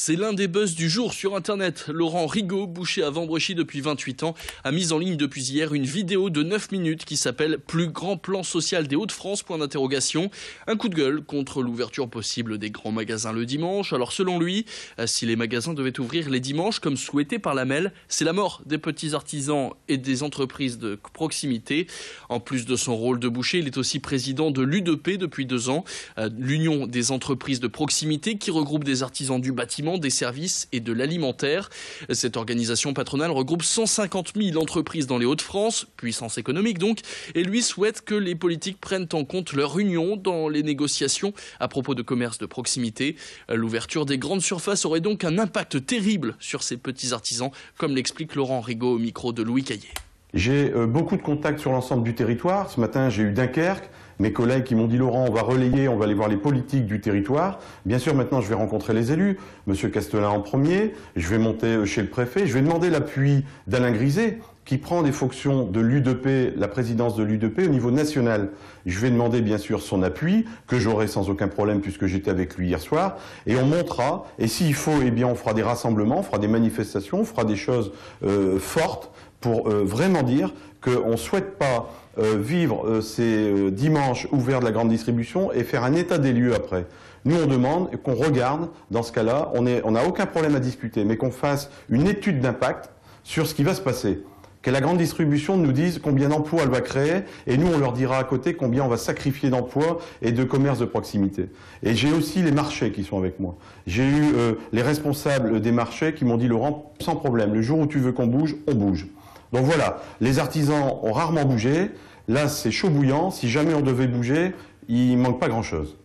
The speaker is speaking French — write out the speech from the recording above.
C'est l'un des buzz du jour sur Internet. Laurent Rigaud, boucher à Vambrechy depuis 28 ans, a mis en ligne depuis hier une vidéo de 9 minutes qui s'appelle « Plus grand plan social des Hauts-de-France ». Un coup de gueule contre l'ouverture possible des grands magasins le dimanche. Alors selon lui, si les magasins devaient ouvrir les dimanches comme souhaité par la MEL, c'est la mort des petits artisans et des entreprises de proximité. En plus de son rôle de boucher, il est aussi président de l'U2P depuis 2 ans, l'Union des entreprises de proximité qui regroupe des artisans du bâtiment, des services et de l'alimentaire. Cette organisation patronale regroupe 150 000 entreprises dans les Hauts-de-France, puissance économique donc, et lui souhaite que les politiques prennent en compte leur union dans les négociations à propos de commerce de proximité. L'ouverture des grandes surfaces aurait donc un impact terrible sur ces petits artisans, comme l'explique Laurent Rigaud au micro de Louis Caillé. J'ai beaucoup de contacts sur l'ensemble du territoire. Ce matin, j'ai eu Dunkerque. Mes collègues qui m'ont dit « Laurent, on va relayer, on va aller voir les politiques du territoire ». Bien sûr, maintenant, je vais rencontrer les élus. Monsieur Castelin en premier. Je vais monter chez le préfet. Je vais demander l'appui d'Alain Griset, qui prend des fonctions de l'U2P, la présidence de l'U2P au niveau national. Je vais demander bien sûr son appui, que j'aurai sans aucun problème puisque j'étais avec lui hier soir, et on montera, et s'il faut, eh bien on fera des rassemblements, on fera des manifestations, on fera des choses fortes pour vraiment dire qu'on ne souhaite pas vivre ces dimanches ouverts de la grande distribution et faire un état des lieux après. Nous, on demande qu'on regarde, dans ce cas-là, on n'a aucun problème à discuter, mais qu'on fasse une étude d'impact sur ce qui va se passer. Que la grande distribution nous dise combien d'emplois elle va créer, et nous, on leur dira à côté combien on va sacrifier d'emplois et de commerce de proximité. Et j'ai aussi les marchés qui sont avec moi. J'ai eu les responsables des marchés qui m'ont dit « Laurent, sans problème, le jour où tu veux qu'on bouge, on bouge ». Donc voilà, les artisans ont rarement bougé. Là, c'est chaud bouillant. Si jamais on devait bouger, il ne manque pas grand-chose.